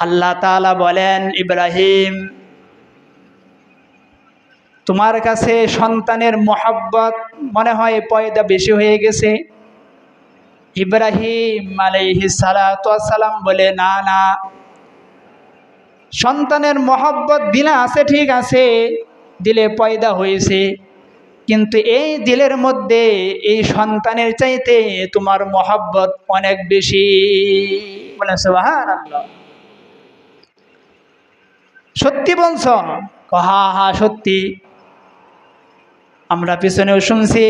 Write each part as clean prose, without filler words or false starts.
আল্লাহ তাআলা বলেন, ইব্রাহিম, তোমার কাছে সন্তানের মহব্বত মনে হয় পয়দা বেশি হয়ে গেছে। ইব্রাহিম আলাইহিস সালাতু ওয়াস সালাম বলে, না না, সন্তানের মহব্বত দিলে আছে, ঠিক আছে, দিলে পয়দা হয়েছে, কিন্তু এই দিলের মধ্যে এই সন্তানের চাইতে তোমার মহব্বত অনেক বেশি। বলে সুবহানাল্লাহ। সত্যি বলছ? হা হা সত্যি, আমরা পিছনেও শুনছি।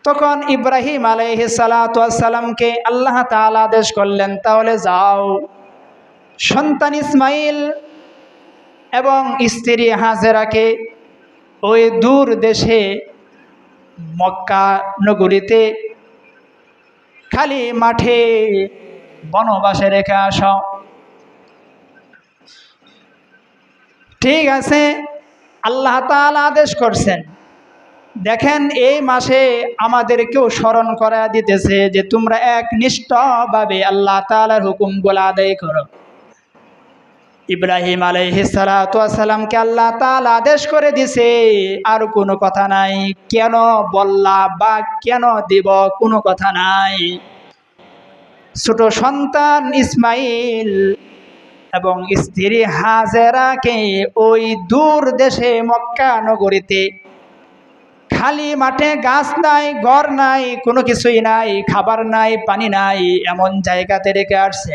তখন ইব্রাহিম আলাইহিস সালাতু ওয়াস সালামকে আল্লাহ তাআলা আদেশ করলেন, তাহলে যাও, সন্তান ইসমাইল এবং স্ত্রী হাজেরাকে ওই দূর দেশে মক্কা নগরীতে খালি মাঠে বনবাসে রেখে আসো। ঠিক আছে, আল্লাহ তাআলা আদেশ করছেন। দেখেন, এই মাসে আমাদেরকেও স্মরণ করা দিতেছে যে তোমরা একনিষ্ঠভাবে আল্লাহ তাআলার হুকুমগুলো আদায় করো। ইব্রাহিম আলাইহিস সালাতু ওয়াস সালামকে আল্লাহ তাআলা আদেশ করে দিছে, আর কোনো কথা নাই, কেন বললা বা কেন দিব, কোনো কথা নাই। ছোট সন্তান ইসমাইল এবং স্ত্রী হাজেরাকে ওই দূর দেশে মক্কা নগরীতে খালি মাঠে, গাছ নাই, ঘর নাই, কোনো কিছুই নাই, খাবার নাই, পানি নাই, এমন জায়গাতে রেখে আসছে।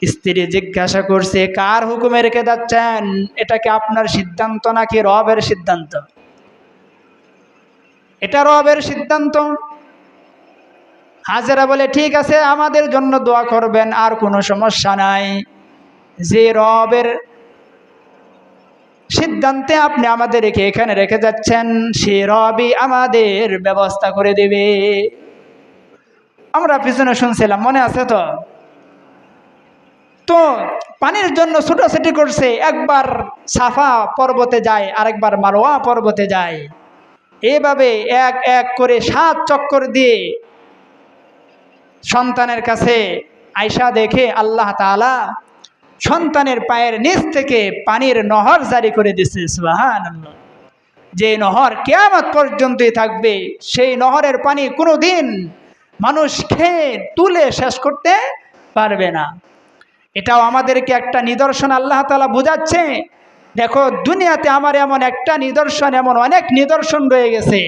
স্ত্রী জিজ্ঞাসা করছে, কার হুকুমে রেখে যাচ্ছেন? এটা কি আপনার সিদ্ধান্ত নাকি রবের সিদ্ধান্ত? এটা রবের সিদ্ধান্ত। হাজেরা বলে, ঠিক আছে, আমাদের জন্য দোয়া করবেন, আর কোনো সমস্যা নাই। যে রবের সিদ্ধান্তে আপনি আমাদের এখানে রেখে যাচ্ছেন, সে রবই আমাদের ব্যবস্থা করে দেবে। আমরা পিছনে শুনছিলাম, মনে আছে তো? তো পানির জন্য ছুটোছুটি করছে, একবার সাফা পর্বতে যায়, আরেকবার মারওয়া পর্বতে যায়। এইভাবে এক এক করে 7 চক্কর দিয়ে সন্তানের কাছে আয়সা দেখে আল্লাহ তাআলা সন্তানের পায়ের নিচ থেকে পানির নহর জারি করে দিয়েছে। সুবহানাল্লাহ। যে নহর কিয়ামত পর্যন্তই থাকবে, সেই নহরের পানি কোনোদিন মানুষ খেয়ে তুলে শেষ করতে পারবে না। এটাও আমাদেরকে একটা নিদর্শন আল্লাহ তাআলা বোঝাচ্ছে। দেখো, দুনিয়াতে আমার এমন একটা নিদর্শন, এমন অনেক নিদর্শন রয়ে গেছে,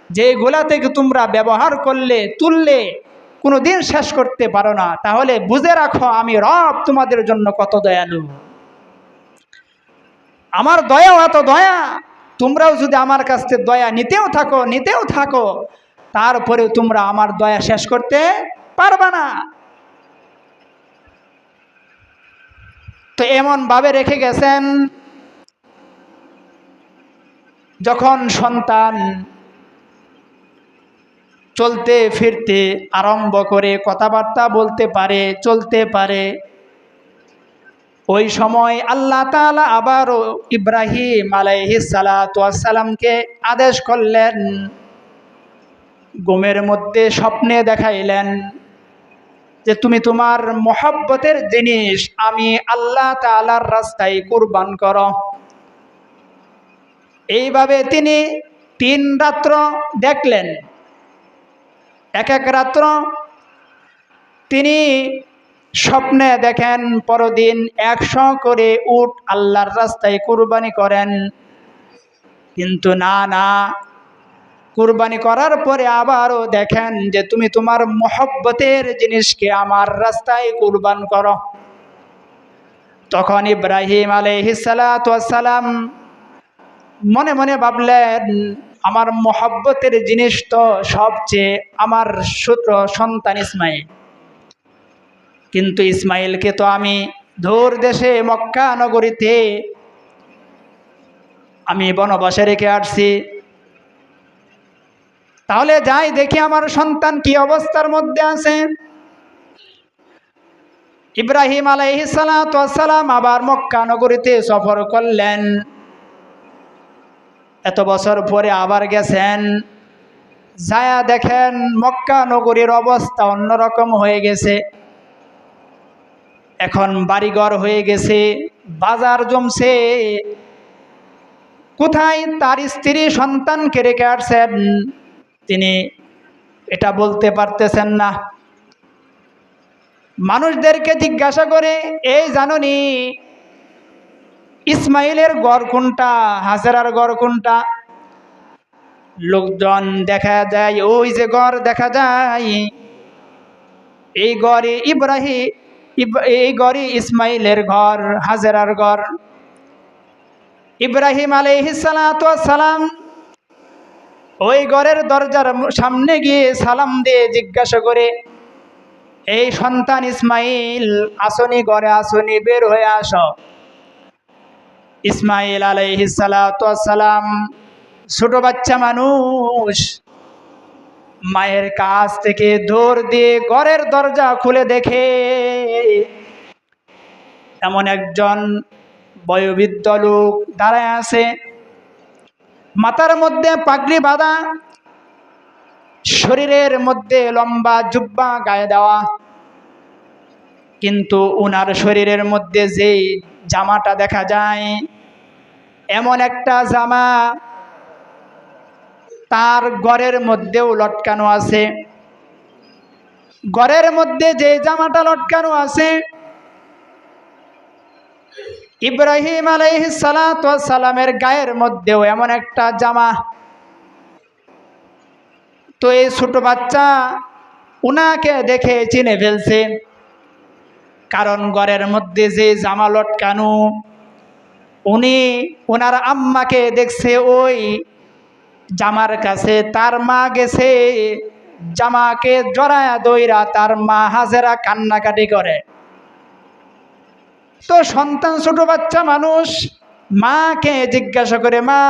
যেগুলা থেকে তোমরা ব্যবহার করলে, তুললে কোনো দিন শেষ করতে পারো না। তাহলে বুঝে রাখো, আমি রব তোমাদের জন্য কত দয়ালু। আমার দয়াও এত দয়া, তোমরাও যদি আমার কাছ থেকে দয়া নিতেও থাকো, তারপরেও তোমরা আমার দয়া শেষ করতে পারবা না। তো এমন ভাবে রেখে গেছেন, যখন সন্তান চলতে ফিরতে আরম্ভ করে, কথাবার্তা বলতে পারে, চলতে পারে, ওই সময় আল্লাহ তাআলা আবারও ইব্রাহিম আলাইহিস সালাতু ওয়াস সালামকে আদেশ করলেন, ঘুমের মধ্যে স্বপ্নে দেখাইলেন যে তুমি তোমার মহব্বতের জিনিস আমি আল্লাহ তাআলার রাস্তায় কুরবান করো। এইভাবে তিনি 3 রাত্র দেখলেন। এক এক রাত্র তিনি স্বপ্নে দেখেন পরদিন 100 করে উট আল্লাহর রাস্তায় কুরবানি করেন। কিন্তু না না, কুরবানি করার পরে আবারও দেখেন যে তুমি তোমার মহব্বতের জিনিসকে আমার রাস্তায় কুরবান করো। তখন ইব্রাহিম আলাইহিস সালাতু ওয়াস সালাম মনে মনে ভাবলেন, আমার মহব্বতের জিনিস তো সবচেয়ে আমার সন্তান ইসমাইল, কিন্তু ইসমাইলকে তো আমি দূর দেশে মক্কা নগরীতে আমি বনবাসে রেখে আসছি। তাহলে যাই দেখি আমার সন্তান কি অবস্থার মধ্যে আছে। ইব্রাহিম আলাইহিস সালাতু ওয়াস সালাম আবার মক্কা নগরীতে সফর করলেন। এত বছর পরে আবার গেছেন, যায়া দেখেন মক্কা নগরীর অবস্থা অন্যরকম হয়ে গেছে। এখন বাড়িঘর হয়ে গেছে, বাজার জমছে, কোথায় তার স্ত্রী সন্তানকে রেখে আসছেন তিনি এটা বলতে পারতেছেন না। মানুষদেরকে জিজ্ঞাসা করে, এই জানোনি ইসমাইলের গড় কোনটা, হাজেরার গড় কোনটা? লোকজন দেখা যায়, ওই যে গড় দেখা যায়, এই গড়ে এই গড়ে ইসমাইলের ঘর, হাজেরার ঘর। ইব্রাহিম আলাইহিস সালাতু ওয়াস সালাম ওই ঘরের দরজার সামনে গিয়ে সালাম দিয়ে জিজ্ঞাসা করে, এই সন্তান ইসমাইল আসনি, ঘরে আসনি, বের হয়ে আসো। ইসমাইল আলাইহিস সালাতু ওয়াস সালাম ছোট বাচ্চা মানুষ, মায়ের কাছ থেকে দৌড় দিয়ে ঘরের দরজা খুলে দেখে এমন একজন বয়োবৃদ্ধ লোক দাঁড়ায় আছে, মাথার মধ্যে পাগড়ি বাঁধা, শরীরের মধ্যে লম্বা জুব্বা গায়ে দেওয়া, কিন্তু ওনার শরীরের মধ্যে যেই জামাটা দেখা যায়, এমন একটা জামা তার ঘরের মধ্যেও লটকানো আছে। ঘরের মধ্যে যে জামাটা লটকানো আছে, ইব্রাহিম আলাইহিস সালাতু ওয়াস সালামের গায়ের মধ্যেও এমন একটা জামা। তো এই ছোট বাচ্চা উনাকে দেখে চিনে ফেলছে, কারণ ঘরের মধ্যে যে জামা লটকানো, উনি ওনার আম্মাকে দেখছে ওই জামার কাছে। তার মা গেছে জামাকে জড়ায়া দইরা, তার মা হাজেরা কান্নাকাটি করে। তো সন্তান ছোট বাচ্চা মানুষ মাকে জিজ্ঞাসা করে, মা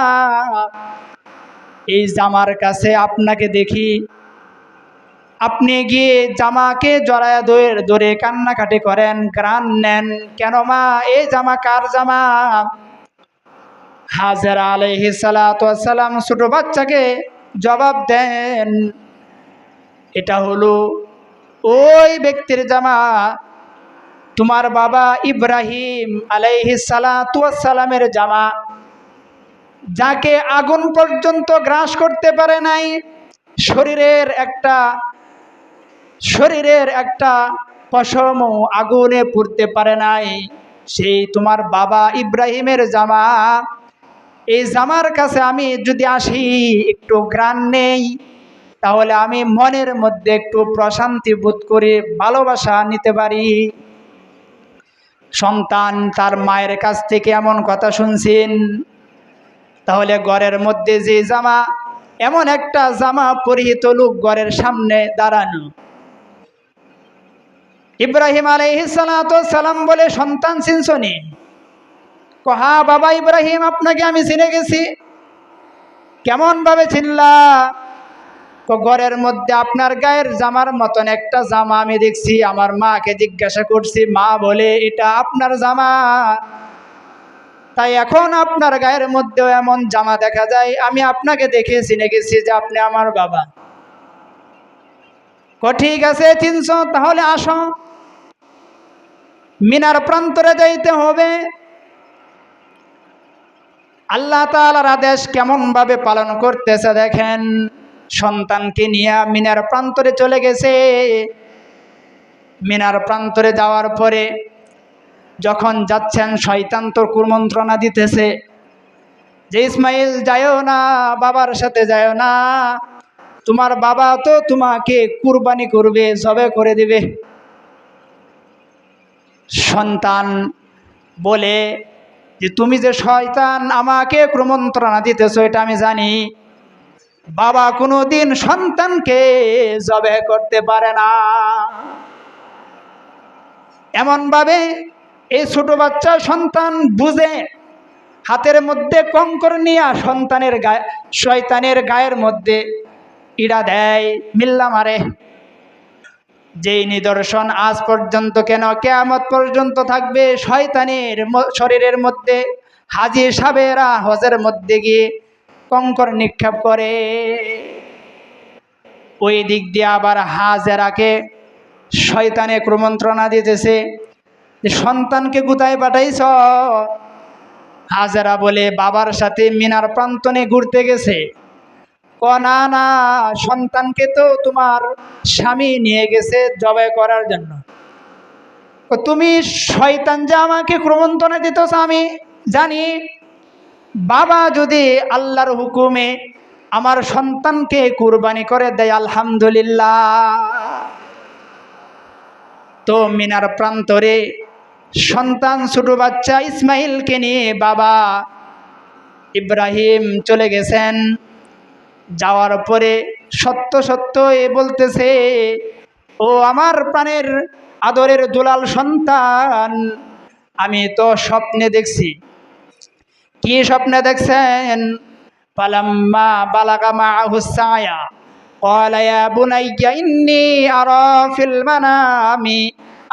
এই জামার কাছে আপনাকে দেখি, আপনি গিয়ে জামাকে জড়ায়া ধরে কান্নাকাটি করেন, ঘ্রাণ নেন কেন মা? এই জামা কার জামা? হাজেরা আলাইহিস সালাতু ওয়াস সালাম ছোট বাচ্চাকে জবাব দেন, এটা হলো ওই ব্যক্তির জামা, তোমার বাবা ইব্রাহিম আলাইহিস সালাতু ওয়াস সালামের জামা, যাকে আগুন পর্যন্ত গ্রাস করতে পারে নাই, শরীরের একটা পশম আগুনে পুড়তে পারে নাই, সেই তোমার বাবা ইব্রাহিমের জামা। এই জামার কাছে আমি যদি আসি, একটু ঘ্রাণ নেই, তাহলে আমি মনের মধ্যে একটু প্রশান্তি বোধ করে ভালোবাসা নিতে পারি। সন্তান তার মায়ের কাছ থেকে এমন কথা শুনছেন, তাহলে ঘরের মধ্যে যে জামা, এমন একটা জামা পরিহিত লোক ঘরের সামনে দাঁড়ানো। ইব্রাহিম আলাইহিস সালাতু ওয়াস সালাম বলে, সন্তান চিনছনি? হা বাবা ইব্রাহিম, আপনাকে আমি চিনে গেছি। কেমন ভাবে চিনলা? ঘরের মধ্যে আপনার গায়ের জামার মতন একটা জামা আমি দেখছি। আমার মাকে জিজ্ঞাসা করছি, মা বলে এটা আপনার জামা, তাই এখন আপনার গায়ের মধ্যেও এমন জামা দেখা যায়। আমি আপনাকে দেখে চিনে গেছি যে আপনি আমার বাবা। ঠিক আছে, চিনছ, তাহলে আসো, মিনার প্রান্তরে যাইতে হবে। আল্লাহ তাআলার আদেশ কেমন ভাবে পালন করতেছে দেখেন। সন্তানকে নিয়ে মিনার প্রান্তরে চলে গেছে। মিনার প্রান্তরে যাওয়ার পরে যখন যাচ্ছেন, শয়তান তো কুমন্ত্রণা দিতেছে যে ইসমাইল যায়ও না, বাবার সাথে যায়ও না, তোমার বাবা তো তোমাকে কুরবানি করবে, জবে করে দিবে। সন্তান বলে যে তুমি যে শয়তান, আমাকে কুমন্ত্রণা দিতেছো এটা আমি জানি। বাবা কোনোদিন সন্তানকে জবে করতে পারে না। এমন ভাবে এই ছোট বাচ্চা সন্তান বুঝে, হাতের মধ্যে কঙ্কর নিয়ে শয়তানের গায়ের মধ্যে ইড়া দেয়, মিল্লা মারে। যেই নিদর্শন আজ পর্যন্ত কেন কিয়ামত পর্যন্ত থাকবে, শয়তানের শরীরের মধ্যে হাজী সাহেবেরা হজের মধ্যে গিয়ে কঙ্কর নিক্ষেপ করে। ওই দিক দিয়ে আবার হাজেরাকে শয়তানে কুমন্ত্রণা দিতেছে, যে সন্তানকে কোথায় পাঠাইছ? হাজেরা বলে বাবার সাথে মিনার প্রান্তনে ঘুরতে গেছে। না না, সন্তানকে তো তোমার স্বামী নিয়ে গেছে জবাই করার জন্য। তুমি শয়তান যে আমাকে প্রবঞ্চনা দিতেছ আমি জানি। বাবা যদি আল্লাহর হুকুমে আমার সন্তানকে কুরবানি করে দেয় আলহামদুলিল্লাহ। তো মিনার প্রান্তরে সন্তান ছোট বাচ্চা ইসমাইলকে নিয়ে বাবা ইব্রাহিম চলে গেছেন। যাওয়ার পরে সত্য সত্য এ বলতেছে, ও আমার প্রাণের আদরের দুলাল সন্তান, আমি তো স্বপ্নে দেখছি। কি স্বপ্নে দেখছেন? ফালাম্মা বালাগা মাআহু সায়া ক্বালা ইয়া বুনাইয়া ইন্নী আরা ফিল মানামি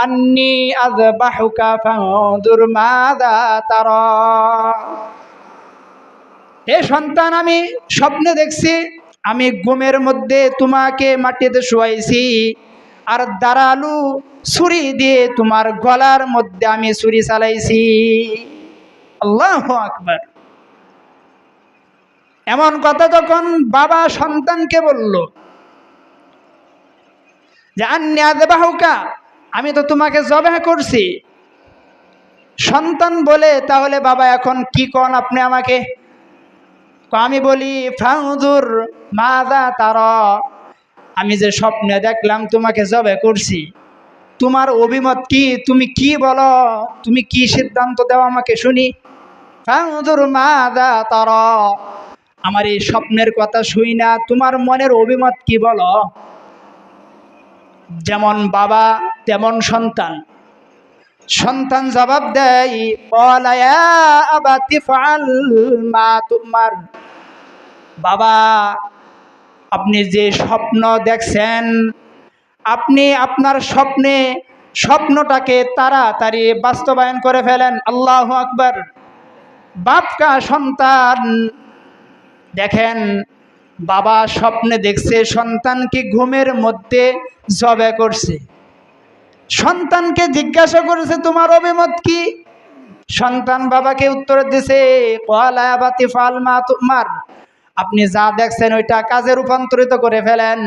আন্নী আযবাহুকা ফানজুর মাযা তারা। হে সন্তান, আমি স্বপ্নে দেখছি আমি ঘুমের মধ্যে তোমাকে মাটিতে শুয়াইছি, আর দাঁড়ালু ছুরি দিয়ে তোমার গলার মধ্যে আমি ছুরি চালাইছি। আল্লাহু আকবার। এমন কথা যখন বাবা সন্তানকে বলল যে আন্নী আযবাহুকা, আমি তো তোমাকে জবাহ করছি। সন্তান বলে, তাহলে বাবা এখন কি কোন আপনি আমাকে? আমি বলি ফানজুর মাযা তারা, আমি যে স্বপ্নে দেখলাম তোমাকে জবাহ করছি, তোমার অভিমত কি? তুমি কি বলো? তুমি কি সিদ্ধান্ত দাও আমাকে শুনি। ফানজুর মাযা তারা, আমার এই স্বপ্নের কথা শুই না, তোমার মনের অভিমত কি বলো। যেমন বাবা তেমন সন্তান। সন্তান জবাব দেয়, ক্বালা ইয়া আবাতি ফাআল মা তুমার। বাবা, আপনি যে স্বপ্ন দেখছেন, আপনি আপনার স্বপ্নটাকে তাড়াতাড়ি বাস্তবায়ন করে ফেলেন। আল্লাহু আকবার। বাপকা সন্তান দেখেন, বাবা স্বপ্নে দেখছে সন্তানকে ঘুমের মধ্যে জবাই করছে। সন্তানকে জিজ্ঞাসা করেছে তোমার অভিমত কি? সন্তান বাবাকে উত্তর দিছে, ক্বালা ইয়া আবাতি ফাআল মা তুমার, আপনি যা দেখছেন ওইটা কাজে রূপান্তরিত করে ফেলেন।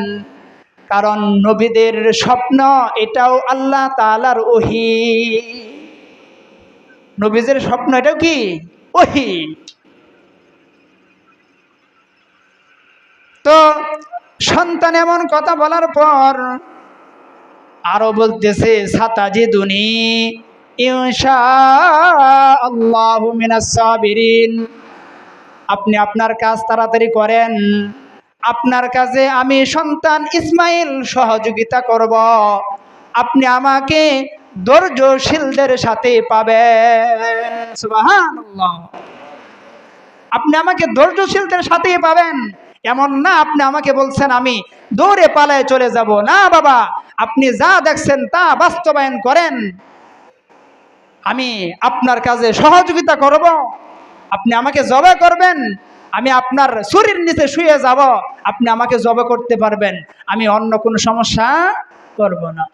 কারণ নবীদের স্বপ্ন এটাও আল্লাহ তাআলার ওহী। নবীদের স্বপ্ন এটাও কি? ওহী। তো সন্তান এমন কথা বলার পর আরো বলতেছে, সাতাজিদুনি ইনশাআল্লাহু মিনাস সাবিরিন। আপনি আপনার কাজ তাড়াতাড়ি করেন, আপনার কাজে আমি সন্তান ইসমাইল সহযোগিতা করব। আপনি আমাকে ধৈর্যশীলদের সাথে পাবেন। সুবহানাল্লাহ। আপনি আমাকে ধৈর্যশীলদের সাথেই পাবেন। এমন না আপনি আমাকে বলছেন আমি দৌড়ে পালায় চলে যাব। না বাবা, আপনি যা দেখছেন তা বাস্তবায়ন করেন, আমি আপনার কাজে সহযোগিতা করব। আপনি আমাকে জবাই করবেন, আমি আপনার ছুরির নিচে শুয়ে যাব, আপনি আমাকে জবাই করতে পারবেন, আমি অন্য কোনো সমস্যা করব না।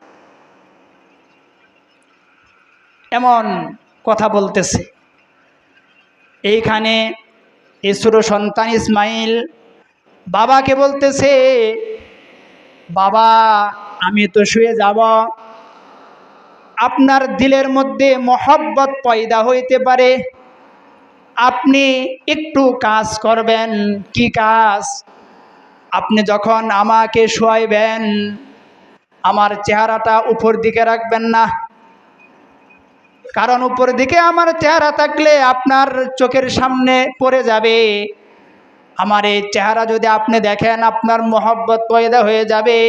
এমন কথা বলতেছে। এইখানে এই ছোট সন্তান ইসমাইল বাবাকে বলতেছে, বাবা আমি তো শুয়ে যাব, আপনার দিলের মধ্যে মহব্বত পয়দা হইতে পারে, আপনি একটু কাজ করবেন। কি কাজ? আপনি যখন আমাকে শোয়াইবেন, আমার চেহারাটা উপর দিকে রাখবেন না। কারণ উপর দিকে আমার চেহারা থাকলে আপনার চোখের সামনে পড়ে যাবে। আমার এই চেহারা যদি আপনি দেখেন, আপনার মহব্বত পয়দা হয়ে যাবে।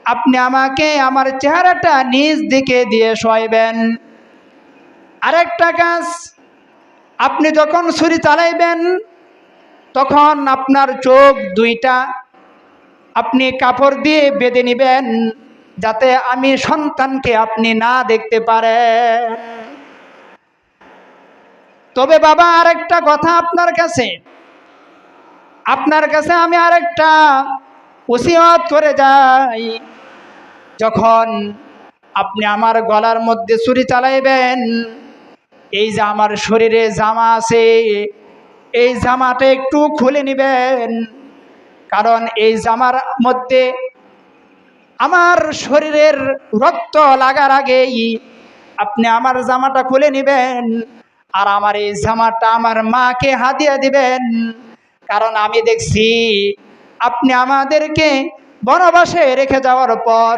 আপনি আমাকে আমার চেহারাটা নিজ দিকে দিয়ে শোয়াইবেন। আরেকটা কাজ, আপনি যখন ছুরি চালাইবেন তখন আপনার চোখ দুইটা আপনি কাপড় দিয়ে বেঁধে নেবেন, যাতে আমি সন্তানকে আপনি না দেখতে পারেন। তবে বাবা আরেকটা কথা আপনার কাছে আমি আরেকটা ওসিয়ত করে যাই। যখন আপনি আমার গলার মধ্যে ছুরি চালাইবেন। এই যে আমার শরীরে জামা আছে, এই জামাটা একটু খুলে নেবেন, কারণ এই জামার মধ্যে আমার শরীরের রক্ত লাগার আগেই আপনি আমার জামাটা খুলে নেবেন, আর আমার এই জামাটা আমার মাকে হাদিয়া দিবেন। কারণ আমি দেখছি আপনি আমাদেরকে বনবাসে রেখে যাওয়ার পর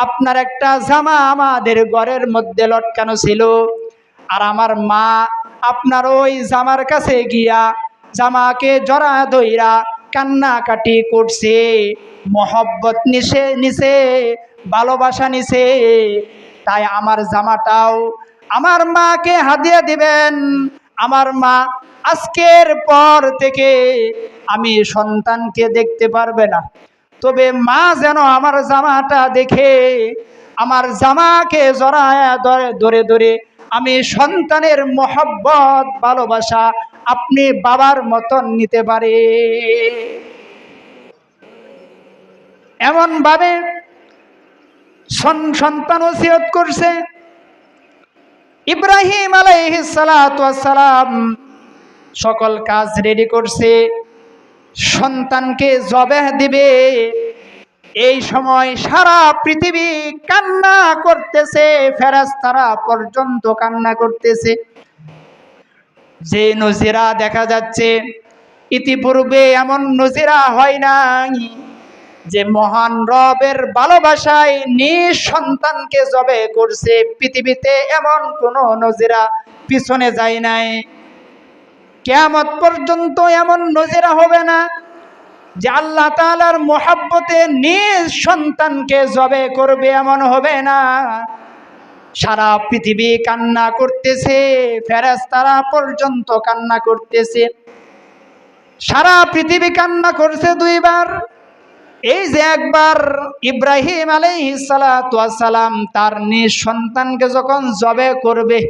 আপনার একটা জামা আমাদের ঘরের মধ্যে লটকানো ছিল, আর আমার মা আপনার ওই জামার কাছে গিয়া জামাকে জড়া ধইরা কান্নাকাটি করছে, মহব্বত নিছে, ভালোবাসা নিছে। তাই আমার জামাটাও আমার মাকে হাদিয়া দিবেন। আমার মা আজকের পর থেকে আমি সন্তানকে দেখতে পারবে না, তবে মা যেন আমার জামাটা দেখে আমার জামাকে জড়ায় ধরে ধরে আমি সন্তানের মহব্বত ভালোবাসা আপনি বাবার মতন নিতে পারে। এমন ভাবে সন্তান ওসিয়ত করছে। ইব্রাহিম আলাইহিস সালাতু ওয়াস সালাম সকল কাজ রেডি করছে, সন্তানকে জবেহ দিবে। এই সময় সারা পৃথিবী কান্না করতেছে, ফেরেশতারা পর্যন্ত কান্না করতেছে। যে নজিরা দেখা যাচ্ছে ইতিপূর্বে এমন নজিরা হয় নাই, যে মহান রবের ভালোবাসায় নিজ সন্তানকে জবে করছে। পৃথিবীতে এমন কোনো নজিরা পিছনে যায় নাই, কিয়ামত পর্যন্ত এমন নজিরা হবে না যে আল্লাহ তাআলার মহব্বতে নিজ সন্তানকে জবে করবে, এমন হবে না। সারা পৃথিবী কান্না করতেছে, ফেরেশতারা পর্যন্ত কান্না করতেছে। সারা পৃথিবী কান্না করছে দুইবার। এই যে একবার ইব্রাহিম আলাইহিস সালাতু ওয়াস সালাম তার নিজ সন্তানকে যখন জবে করবে,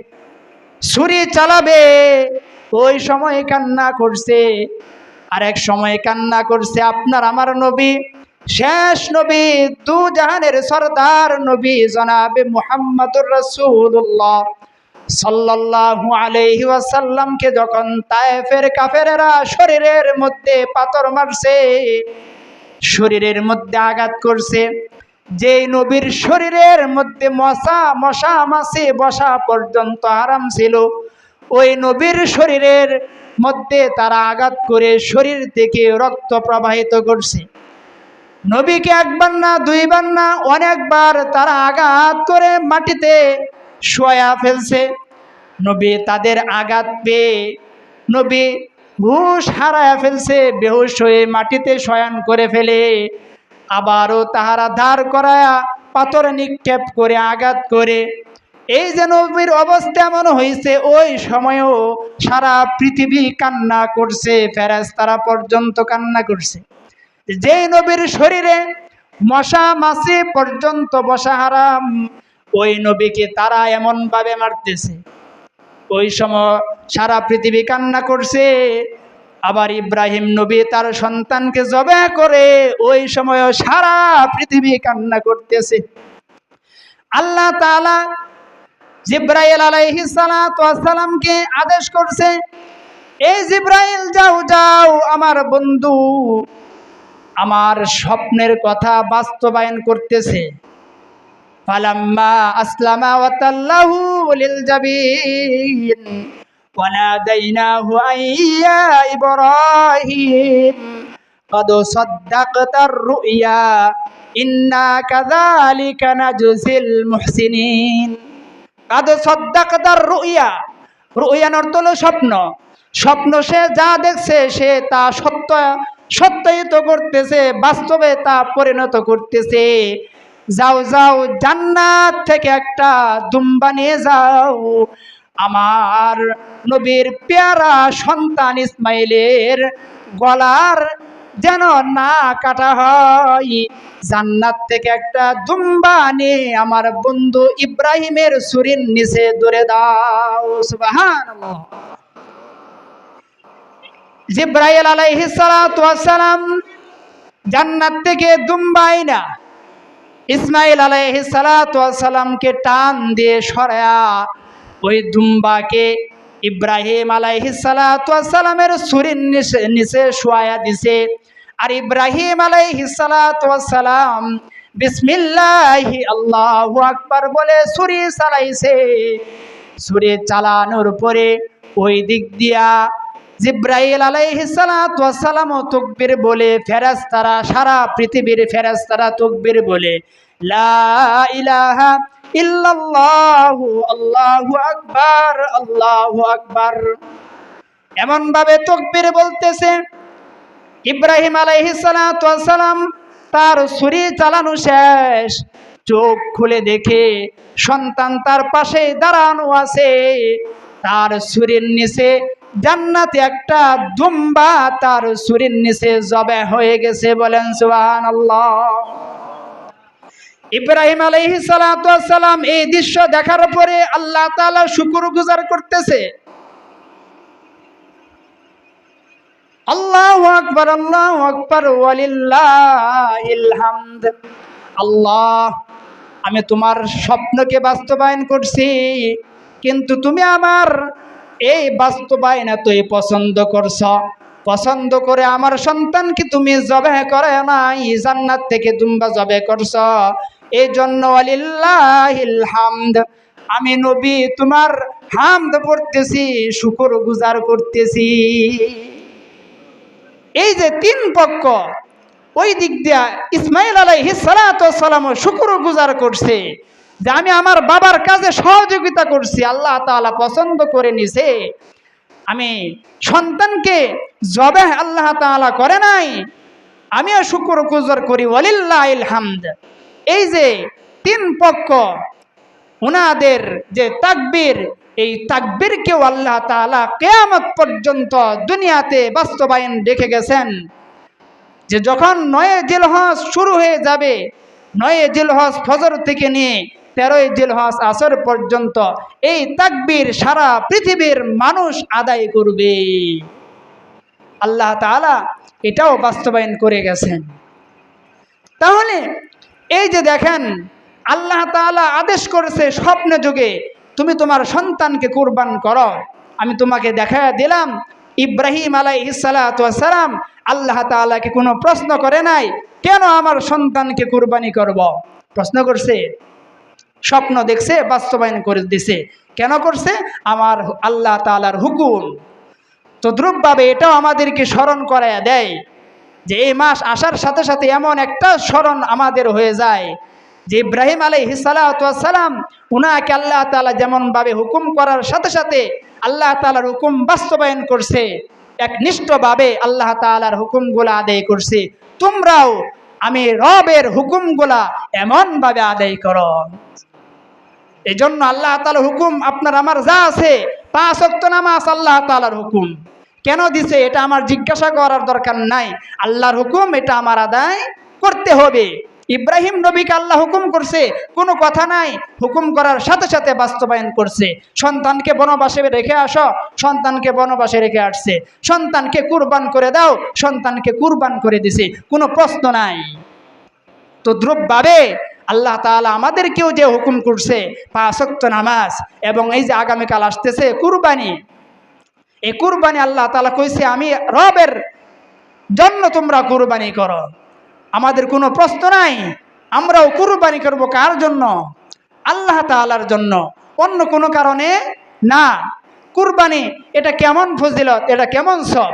ছুরি চালাবে, ওই সময় কান্না করছে। আরেক সময় কান্না করছে আপনার আমার নবী, শেষ নবী, দু জাহানের সরদার নবী জনাবে মুহাম্মদুর রাসূলুল্লাহ সাল্লাল্লাহু আলাইহি ওয়াসাল্লামকে যখন তায়েফের কাফেরেরা শরীরের মধ্যে পাথর মারছে, শরীরের মধ্যে আঘাত করছে। যে নবীর শরীরের মধ্যে মশা মাছি বসা পর্যন্ত হারাম ছিল, ওই নবীর শরীরের মধ্যে তারা আঘাত করে শরীর থেকে রক্ত প্রবাহিত করছে। নবীকে একবার না দুইবার না অনেকবার তারা আঘাত করে মাটিতে শোয়া ফেলছে। নবী তাদের আঘাত পেয়ে নবী হুশ হারায়া ফেলছে, বেহুশ হয়ে মাটিতে শয়ন করে ফেলে। আবারও তাহারা ধার করায়া পাথর নিক্ষেপ করে আঘাত করে। এই যে নবীর অবস্থা এমন হয়েছে, ওই সময়ও সারা পৃথিবী কান্না করছে, ফেরেশতারা পর্যন্ত কান্না করছে। যে নবীর শরীরে মশা মাছি পর্যন্ত বসা হারাম, ওই নবীকে তারা এমন ভাবে মারতেছে। ওই সময় সারা পৃথিবী কান্না করছে। আবার ইব্রাহিম নবী তার সন্তানকে জবে করে, ওই সময় সারা পৃথিবী কান্না করতেছে। আল্লাহ তাআলা জিব্রাইল আলাইহিস সালাতু ওয়াস সালামকে আদেশ করছে, এই জিব্রাইল যাও যাও, আমার বন্ধু আমার স্বপ্নের কথা বাস্তবায়ন করতেছে। ফালাম্মা আসলামা ওয়া তাল্লাহু লিল জাবিন ওয়া নাদাইনাহু আইয়া ইব্রাহিম قد صدقت الرؤيا إنا كذلك نجزي المحسنين قد صدقت الرؤيا রুইয়া অর্থ হলো স্বপ্ন। স্বপ্ন সে যা দেখছে সে তা সত্যায়িত করতেছে, বাস্তবে তা পরিণত করতেছে। যাও যাও, জান্নাত থেকে একটা দুম্বা নিয়ে যাও, আমার নবীর পেয়ারা সন্তান ইসমাইলের গলার যেন না কাটা হয়। জান্নাত থেকে একটা দুম্বা নিয়ে আমার বন্ধু ইব্রাহিমের ছুরির নিচে ধরে দাও। সুবহানাল্লাহ। জিব্রাইল আলাইহিস সালাতু ওয়াস সালাম জান্নাত থেকে দুম্বা আইনা ইসমাইল আলাইহিস সালাতু ওয়াস সালামকে টান দিয়ে সরায়া ওই দুম্বাকে ইব্রাহিম আলাইহিস সালাতু ওয়াস সালামের ছুরির নিচে শোয়ায়া দিছে। আর ইব্রাহিম আলাইহিস সালাতু ওয়াস সালাম বিসমিল্লাহি আল্লাহু আকবার বলে ছুরি চালাইছে। ছুরি চালানোর পরে ওই দিক দিয়া জিব্রাইল আলাইহিস সালাতু ওয়াস সালাম তাকবীর বলে, ফেরেশতারা সারা পৃথিবীর ফেরেশতারা তাকবীর বলে লা ইলাহা ইল্লাল্লাহু আল্লাহু আকবার আল্লাহু আকবার এমন ভাবে তাকবীর বলতেছে। ইব্রাহিম আলাইহিস সালাতু ওয়াস সালাম তার ছুরি চালানো শেষ, চোখ খুলে দেখে সন্তান তার পাশে দাঁড়ানো আছে। তার ছুরির নিচে জান্নাতে একটা দুম্বা তার ছুরির নিচে জবে হয়ে গেছে। বলেন সুবহানাল্লাহ। ইব্রাহিম আলাইহিস সালাতু ওয়াস সালাম এই দৃশ্য দেখার পরে আল্লাহ তাআলা শুকরগুজার করতেছে। আল্লাহু আকবার ওয়ালিল্লাহিল হামদ। আল্লাহ, আমি তোমার স্বপ্নকে বাস্তবায়ন করছি, কিন্তু তুমি আমার এই বাস্তবায়ন এতই পছন্দ করছ, পছন্দ করে আমার সন্তানকে তুমি জবাহ করে নাই, জান্নাত থেকে দুম্বা জবাহ করছ। এই জন্য ওয়ালিল্লাহিল হামদ, আমি নবী তোমার হামদ পড়তেছি, শুকর গুজার করতেছি। এই যে তিন পক্ষ, ওই দিক দিয়া ইসমাইল আলাইহিস সালাতু ওয়াস সালাম শুকর গুজার করছে যে আমি আমার বাবার কাজে সহযোগিতা করছি, আল্লাহ তাআলা পছন্দ করে নিছে। আমি সন্তানকে জবাহ আল্লাহ তাআলা করে নাই, আমিও শুকর গুজার করি। ওয়ালিল্লাহিল হামদ। এই যে তিন পক্ষ উনাদের যে তাকবীর, এই তাকবীরকেও আল্লাহ তাআলা কিয়ামত পর্যন্ত দুনিয়াতে বাস্তবায়ন রেখে গেছেন। যে যখন 9 জিলহজ শুরু হয়ে যাবে, 9 জিলহজ ফজর থেকে নিয়ে 13 জিলহজ আসর পর্যন্ত এই তাকবীর সারা পৃথিবীর মানুষ আদায় করবে। আল্লাহ তাআলা এটাও বাস্তবায়ন করে গেছেন। তাহলে এই যে দেখেন, আল্লাহ তাআলা আদেশ করেছে স্বপ্নে যুগে তুমি তোমার সন্তানকে কুরবান করো। আমি তোমাকে দেখায়া দিলাম ইব্রাহিম আলাইহিস সালাতু ওয়াস সালাম আল্লাহ তাআলাকে কোনো প্রশ্ন করে নাই, কেন আমার সন্তানকে কুরবানি করব? প্রশ্ন করছে, স্বপ্ন দেখছে, বাস্তবায়ন করে দিছে। কেন করছে? আমার আল্লাহ তাআলার হুকুম। তদ্রূপভাবে এটাও আমাদেরকে স্মরণ করায়া দেয় যে এই মাস আসার সাথে সাথে এমন একটা স্মরণ আমাদের হয়ে যায় যে ইব্রাহিম আলাইহিস সালাতু ওয়াস সালাম উনাকে আল্লাহ তাআলা যেমনভাবে হুকুম করার সাথে সাথে আল্লাহ তাআলার হুকুম বাস্তবায়ন করছে, একনিষ্ঠভাবে আল্লাহ তাআলার হুকুমগুলা আদায় করছে। তোমরাও আমি রবের হুকুমগুলা এমনভাবে আদায় করো। এই জন্য আল্লাহ তাআলার হুকুম আপনার আমার যা আছে, 5 ওয়াক্ত নামাজ আল্লাহ তাআলার হুকুম। কেন দিছে এটা আমার জিজ্ঞাসা করার দরকার নাই, আল্লাহর হুকুম, এটা আমার আদায় করতে হবে। ইব্রাহিম নবীকে আল্লাহ হুকুম করছে, কোনো কথা নাই, হুকুম করার সাথে সাথে বাস্তবায়ন করছে। সন্তানকে বনবাসে রেখে আসো, সন্তানকে বনবাসে রেখে আসছে। সন্তানকে কুরবান করে দাও, সন্তানকে কুরবান করে দিছে, কোনো প্রশ্ন নাই। তদ্রূপভাবে আল্লাহ তাআলা আমাদেরকেও যে হুকুম করছে 5 ওয়াক্ত নামাজ, এবং এই যে আগামীকাল আসতেছে কুরবানি, এই কুরবানি আল্লাহ তাআলা কইছে আমি রবের জন্য তোমরা কুরবানি করো। আমাদের কোনো প্রশ্ন নাই, আমরাও কুরবানি করব। কার জন্য? আল্লাহ তাআলার জন্য, অন্য কোনো কারণে না। কুরবানি এটা কেমন ফজিলত, এটা কেমন সব।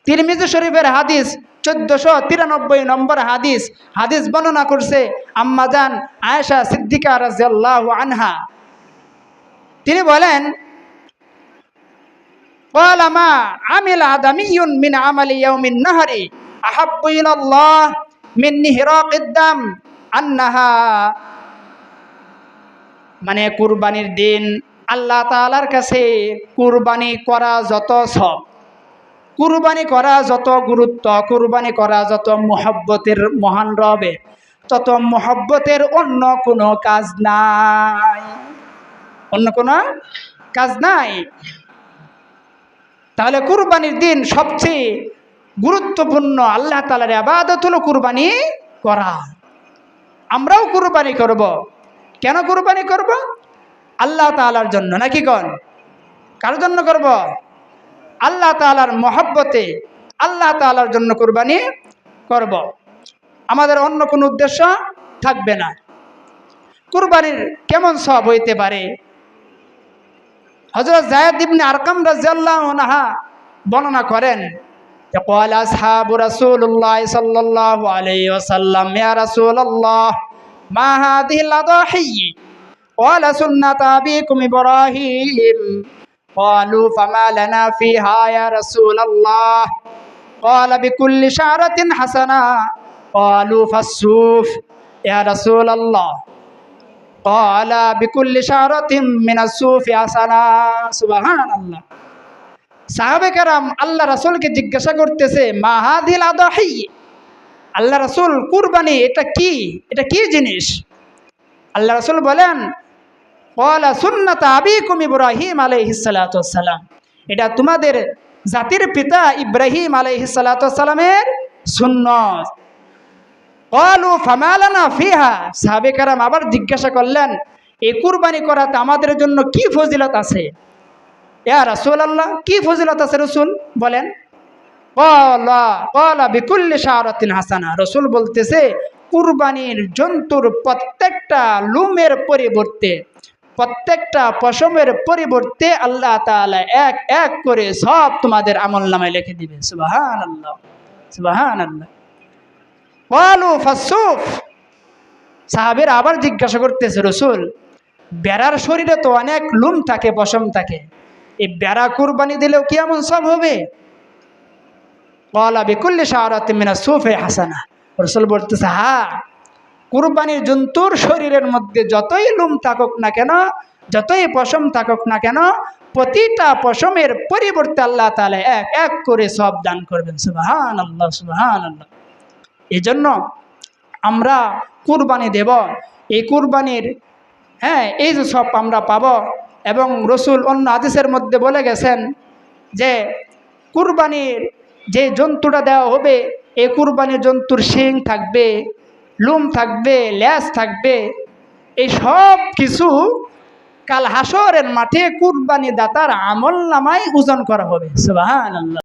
তিরমিজি শরীফের হাদিস 1493 নম্বর হাদিস, হাদিস বর্ণনা করছে আম্মাজান আয়েশা সিদ্দিকা রাদিয়াল্লাহু আনহা। তিনি বলেন, ক্বালা মা আমিলা আদামিয়ুন মিন আমালি ইয়াউমিন নাহরি আহাব্বু ইলাল্লাহ মিন নিহরাকিদ দাম আন্নাহা। মানে কুরবানির দিন আল্লাহ তাআলার কাছে কুরবানি করা যত সব, কুরবানি করা যত গুরুত্ব, কুরবানি করা যত মুহাব্বতের মহান রবে, তত মুহাব্বতের অন্য কোনো কাজ নাই, অন্য কোনো কাজ নাই। তাহলে কুরবানির দিন সবচেয়ে গুরুত্বপূর্ণ আল্লাহ তাআলার ইবাদত হলো কুরবানি করা। আমরাও কুরবানি করব। কেন কুরবানি করব? আল্লাহ তাআলার জন্য, নাকি কোন? কার জন্য করব? আল্লাহ তাআলার মহব্বতে, আল্লাহ তাআলার জন্য কুরবানি করব। আমাদের অন্য কোনো উদ্দেশ্য থাকবে না। কুরবানির কেমন সওয়াব হইতে পারে? হযরত যায়েদ ইবনে আরকাম রাদিয়াল্লাহু আনহু বর্ণনা করেন যে ক্বালা আসহাবু রাসূলুল্লাহ সাল্লাল্লাহু আলাইহি ওয়াসাল্লাম ইয়া রাসূলুল্লাহ মা হাযিহিল আদাহি ক্বালা সুন্নাতু আবিকুম ইব্রাহিম ক্বালু ফামা লানা ফিহা ইয়া রাসূলুল্লাহ ক্বালা বিকুল্লি শারাতিন হাসানা ক্বালু ফাসসুফ ইয়া রাসূলুল্লাহ ক্বালা বিকুল্লি শারাতিন মিনাস সুফি হাসানা। সুবহানাল্লাহ। সাহাবে কেরাম আল্লাহ রাসূলকে জিজ্ঞাসা করতেছে, মা হাযিল আদাহি, আল্লাহ রাসূল কুরবানি এটা কি, এটা কি জিনিস? আল্লাহ রাসূল বলেন, ক্বালা সুন্নাতু আবিকুম ইব্রাহিম আলাইহিস সালাতু ওয়াস সালাম, এটা তোমাদের জাতির পিতা ইব্রাহিম আলাইহিস সালাতু ওয়াস সালামের সুন্নাত। ক্বালু ফামা লানা ফিহা, সাহাবে কেরাম আবার জিজ্ঞাসা করলেন, এই কুরবানি করাতে আমাদের জন্য কি ফজিলত আছে? ইয়া রাসূলুল্লাহ, কি ফজিলত আছে রাসূল বলেন? ক্বালা বিকুল্লি শারাতিন হাসানা, রাসূল বলতেছে কুরবানির জন্তুর প্রত্যেকটা লুমের পরিবর্তে, প্রত্যেকটা পশমের পরিবর্তে আল্লাহ তাআলা এক এক করে সব তোমাদের আমলনামায় লিখে দিবে। সুবহানাল্লাহ, সুবহানাল্লাহ। ক্বালু ফাসসুফ, সাহাবীরা আবার জিজ্ঞাসা করতেছে, রাসূল বেড়ার শরীরে তো অনেক লুম থাকে, পশম থাকে, এই বেড়া কুরবানি দিলেও কি এমন সব হবে? ক্বালা বিকুল্লি শারাতিন মিনাস সুফি হাসানা, রাসূল বলতেছে, হ্যাঁ, কুরবানির জন্তুর শরীরের মধ্যে যতই লুম থাকুক না কেন, যতই পশম থাকুক না কেন, প্রতিটা পশমের পরিবর্তে আল্লাহ তাআলা এক এক করে সব দান করবেন। সুবহানাল্লাহ, সুবহানাল্লাহ। এই জন্য আমরা কুরবানি দেব, এই কুরবানির এই যে সব আমরা পাব। এবং রসুল অন্য হাদিসের মধ্যে বলে গেছেন যে কুরবানির যে জন্তুটা দেওয়া হবে, এই কুরবানির জন্তুর শিং থাকবে, লুম থাকবে, লেজ থাকবে, এই সব কিছু কাল হাসরের মাঠে কুরবানি দাতার আমলনামায় ওজন করা হবে। সুবহানাল্লাহ।